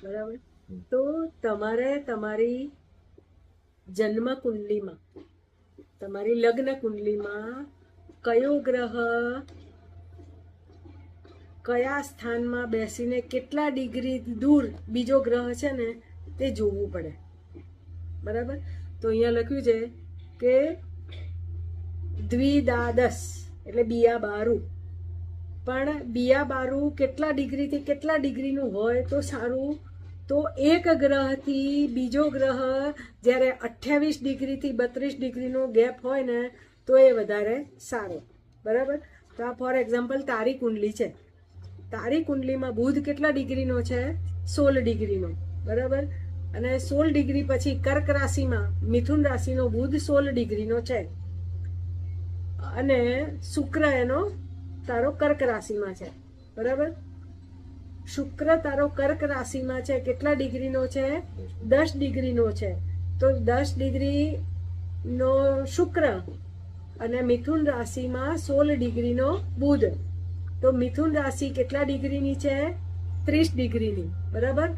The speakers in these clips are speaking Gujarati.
બરાબર. તો તમારે તમારી જન્મ કુંડલીમાં, તમારી લગ્ન કુંડલીમાં કયો ગ્રહ કયા સ્થાનમાં બેસીને કેટલા ડિગ્રી દૂર બીજો ગ્રહ છે ને તે જોવું પડે. બરાબર. તો અહીંયા લખ્યું છે કે દ્વિદાદશ એટલે બિયા બારું, પણ બિયા બારું કેટલા ડિગ્રીથી કેટલા ડિગ્રીનું હોય તો સારું? તો એક ગ્રહથી બીજો ગ્રહ જ્યારે 28 ડિગ્રીથી 32 ડિગ્રીનો ગેપ હોય ને તો એ વધારે સારો. બરાબર. તો આ ફોર એક્ઝામ્પલ તારી કુંડલી છે. તારી કુંડલીમાં બુધ કેટલા ડિગ્રીનો છે? 16 ડિગ્રીનો. બરાબર. અને 16 ડિગ્રી પછી કર્ક રાશિમાં મિથુન રાશિનો બુધ 16 ડિગ્રીનો છે, અને શુક્ર એનો તારો કર્ક રાશિમાં છે. બરાબર. શુક્ર તારો કર્ક રાશિમાં છે, કેટલા ડિગ્રીનો છે? 10 ડિગ્રીનો છે. તો 10 ડિગ્રીનો શુક્ર અને મિથુન રાશિમાં 16 ડિગ્રીનો બુધ. તો મિથુન રાશિ કેટલા ડિગ્રીની છે? 30 ડિગ્રીની. બરાબર.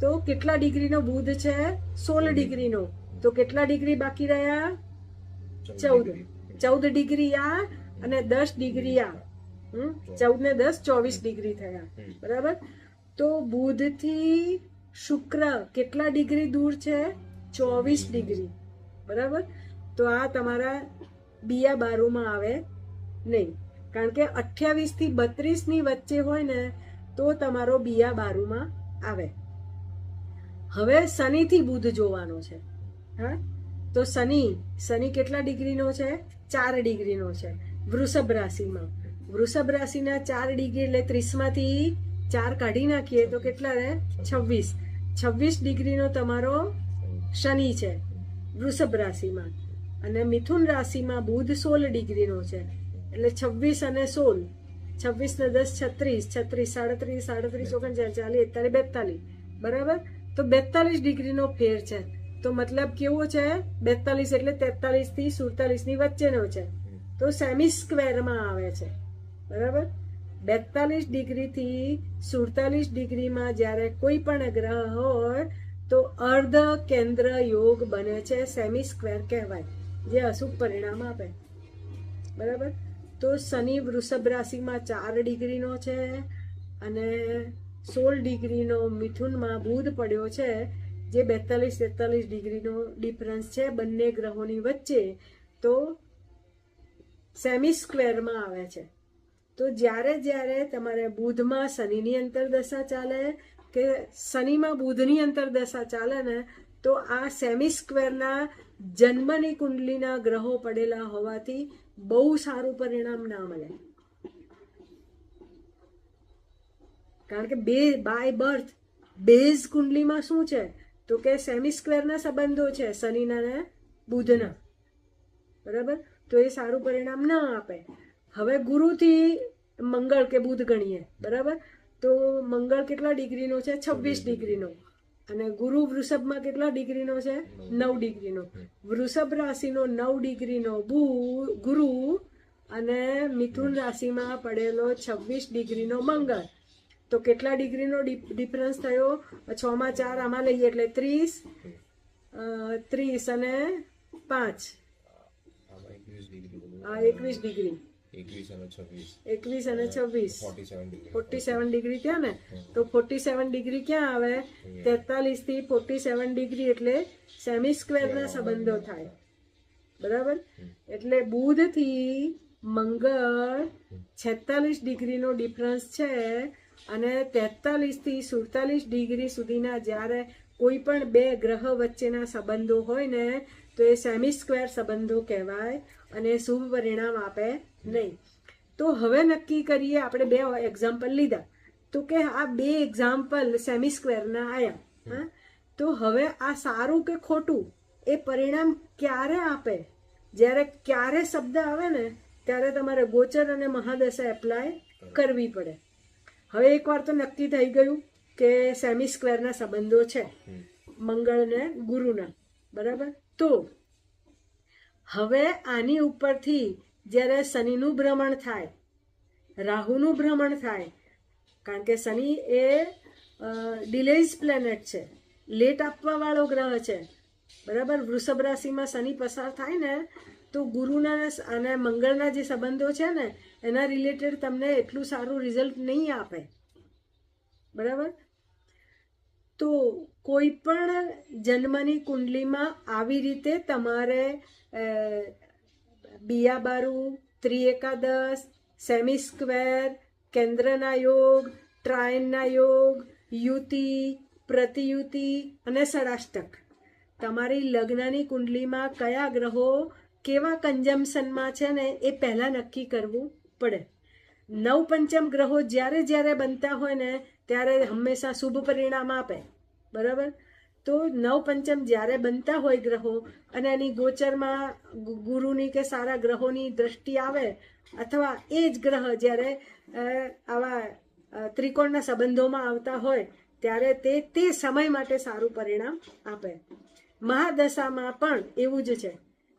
તો કેટલા ડિગ્રીનો બુધ છે? 16 ડિગ્રીનો. તો કેટલા ડિગ્રી બાકી રહ્યા? 14 ડિગ્રી આ અને 10 ડિગ્રી આ. 14 ને 10 24 ડિગ્રી થયા. બરાબર. તો બુધથી શુક્ર કેટલા ડિગ્રી દૂર છે? 24 ડિગ્રી. બરાબર. તો આ તમારા બિયા બારુમાં આવે નહીં, કારણ કે 28 થી 32 ની વચ્ચે હોય ને તો તમારો બિયા બારુમાં આવે. હવે શનિથી બુધ જોવાનો છે. હા, તો શનિ કેટલા ડિગ્રીનો છે? 4 ડિગ્રીનો છે વૃષભ રાશિમાં. વૃષભ રાશિના 4 ડિગ્રી એટલે 30માંથી 4 કાઢી નાખીએ તો કેટલા રહે? 26 ડિગ્રીનો તમારો શનિ છે વૃષભ રાશિમાં. અને મિથુન રાશિમાં બુધ 16 ડિગ્રીનો છે, એટલે 26 અને 16, 26 ને 10 36, 36 37 39 40 41 42. બરાબર. તો 42 ડિગ્રીનો ફેર છે. તો મતલબ કેવો છે? 42 એટલે 43 થી 47 ની વચ્ચેનો છે. તો સેમી સ્ક્વેરમાં આવે છે. બરાબર. 42 ડિગ્રીથી 47 ડિગ્રીમાં જ્યારે કોઈ પણ ગ્રહ હોય તો અર્ધ કેન્દ્ર યોગ બને છે, સેમી સ્ક્વેર કહેવાય, જે અશુભ પરિણામ આપે. બરાબર. તો શનિ વૃષભ રાશિમાં 4 ડિગ્રીનો છે અને 16 ડિગ્રીનો મિથુનમાં બુધ પડ્યો છે, જે 42-43 ડિગ્રીનો ડિફરન્સ છે બંને ગ્રહોની વચ્ચે. તો સેમી સ્ક્વેરમાં આવે છે. તો જ્યારે તમારે બુધમાં શનિની અંતરદશા ચાલે કે શનિમાં બુધની અંતરદશા ચાલે ને તો આ સેમી સ્ક્વેરના જન્મની કુંડલીના ગ્રહો પડેલા હોવાથી બહુ સારું પરિણામ ના મળે, કારણ કે બાય બર્થ બેઝ કુંડલીમાં શું છે તો કે સેમી સ્ક્વેરના સંબંધો છે શનિના ને બુધના. બરાબર. તો એ સારું પરિણામ ના આપે. હવે ગુરુથી મંગળ કે બુધ ગણીએ. બરાબર. તો મંગળ કેટલા ડિગ્રીનો છે? 26 ડિગ્રીનો. અને ગુરુ વૃષભમાં કેટલા ડિગ્રીનો છે? 9 ડિગ્રીનો. વૃષભ રાશિનો 9 ડિગ્રીનો ગુરુ અને મિથુન રાશિમાં પડેલો 26 ડિગ્રીનો મંગળ. તો કેટલા ડિગ્રીનો ડિફરન્સ થયો? 6 માં 4 આમાં લઈએ એટલે 30 અને 5 21 ડિગ્રી. 21 અને 26 47 ડિગ્રી થયા ને. તો 47 ડિગ્રી ક્યાં આવે? 43 થી 47 ડિગ્રી એટલે સેમી સ્ક્વેરના સંબંધો થાય. બરાબર. એટલે બુધ થી મંગળ 46 ડિગ્રીનો ડિફરન્સ છે, અને 43 થી 47 ડિગ્રી સુધીના જ્યારે કોઈ પણ બે ગ્રહ વચ્ચેના સંબંધો હોય ને તો એ સેમી સ્ક્વેર સંબંધો કહેવાય અને શુભ પરિણામ આપે નહીં. તો હવે નક્કી કરીએ, આપણે 2 એક્ઝામ્પલ લીધા તો કે આ 2 એક્ઝામ્પલ સેમી સ્ક્વેરના આવ્યા. હા, તો હવે આ સારું કે ખોટું એ પરિણામ ક્યારે આપે? જ્યારે ક્યારે શબ્દ આવે ને ત્યારે તમારે ગોચર અને મહાદશા એપ્લાય કરવી પડે. હવે એકવાર તો નક્કી થઈ ગયું કે સેમી સ્ક્વેરના સંબંધો છે મંગળ ને ગુરુના. બરાબર. તો હવે આની ઉપરથી જ્યારે શનિનું ભ્રમણ થાય, રાહુનું ભ્રમણ થાય, કારણ કે શનિ એ ડિલેઝ પ્લેનેટ છે, લેટ આપવા વાળો ગ્રહ છે, બરાબર. વૃષભ રાશિમાં શનિ પસાર થાય ને તો ગુરુના અને મંગળના જે સંબંધો છે ને એના રિલેટેડ તમને એટલું સારું રિઝલ્ટ નહીં આપે, બરાબર. તો કોઈ પણ જન્મની કુંડલીમાં આવી રીતે તમારે બિયાબારું, ત્રિએકાદશ, સેમી સ્ક્વેર, કેન્દ્રના યોગ, ટ્રાયનના યોગ, યુતિ, પ્રતિયુતિ અને ષડાષ્ટક, તમારી લગ્નની કુંડલીમાં કયા ગ્રહો કેવા કન્જમ્પશનમાં છે ને એ પહેલાં નક્કી કરવું પડે. નવ પંચમ ગ્રહો જ્યારે જ્યારે બનતા હોય ને ત્યારે હંમેશા શુભ પરિણામ આપે, બરાબર. તો નવ પંચમ જ્યારે બનતા હોય ગ્રહો અને એની ગોચરમાં ગુરુની કે સારા ગ્રહોની દ્રષ્ટિ આવે અથવા એ જ ગ્રહ જ્યારે આવા ત્રિકોણના સંબંધોમાં આવતા હોય ત્યારે તે સમય માટે સારું પરિણામ આપે. મહાદશામાં પણ એવું જ છે.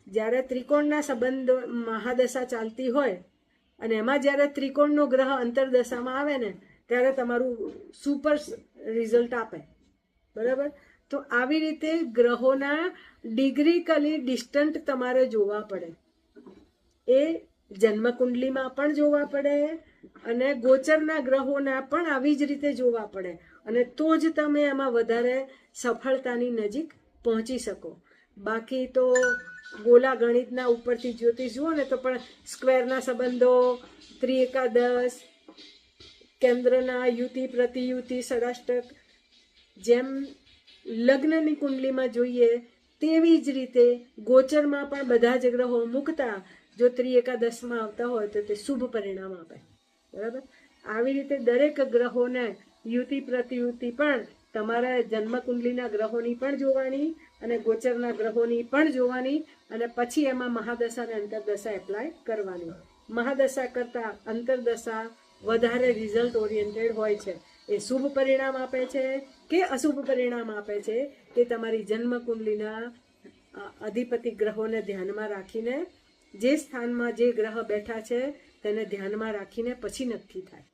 જ્યારે ત્રિકોણના સંબંધો મહાદશા ચાલતી હોય અને એમાં જ્યારે ત્રિકોણનો ગ્રહ અંતરદશામાં આવે ને ત્યારે તમારું સુપર રિઝલ્ટ આપે, બરાબર. તો આવી રીતે ગ્રહોના ડિગ્રીકલી ડિસ્ટન્ટ તમારે જોવા પડે. એ જન્મકુંડલીમાં પણ જોવા પડે અને ગોચરના ગ્રહોના પણ આવી જ રીતે જોવા પડે અને તો જ તમે એમાં વધારે સફળતાની નજીક પહોંચી શકો. બાકી તો ગોલા ગણિતના ઉપરથી જ્યોતિષ જુઓ ને તો પણ સ્ક્વેરના સંબંધો, ત્રિએકાદશ, કેન્દ્રના યુતિ, પ્રતિયુતિ, ષડાષ્ટક જેમ લગ્નની કુંડલીમાં જોઈએ તેવી જ રીતે ગોચરમાં પણ બધા જ ગ્રહો મૂકતા જો ત્રિએકાદશમાં આવતા હોય તો તે શુભ પરિણામ આપે, બરાબર. આવી રીતે દરેક ગ્રહોને યુતિ પ્રતિયુતિ પણ તમારા જન્મકુંડલીના ગ્રહોની પણ જોવાની અને ગોચરના ગ્રહોની પણ જોવાની અને પછી એમાં મહાદશા અને અંતરદશા એપ્લાય કરવાની. મહાદશા કરતાં અંતરદશા વધારે રિઝલ્ટ ઓરિએન્ટેડ હોય છે. એ શુભ પરિણામ આપે છે કે અશુભ પરિણામ આપે છે તે તમારી જન્મકુંડલીના અધિપતિ ગ્રહોને ધ્યાનમાં રાખીને જે સ્થાનમાં જે ગ્રહ બેઠા છે તેને ધ્યાનમાં રાખીને પછી નક્કી થાય.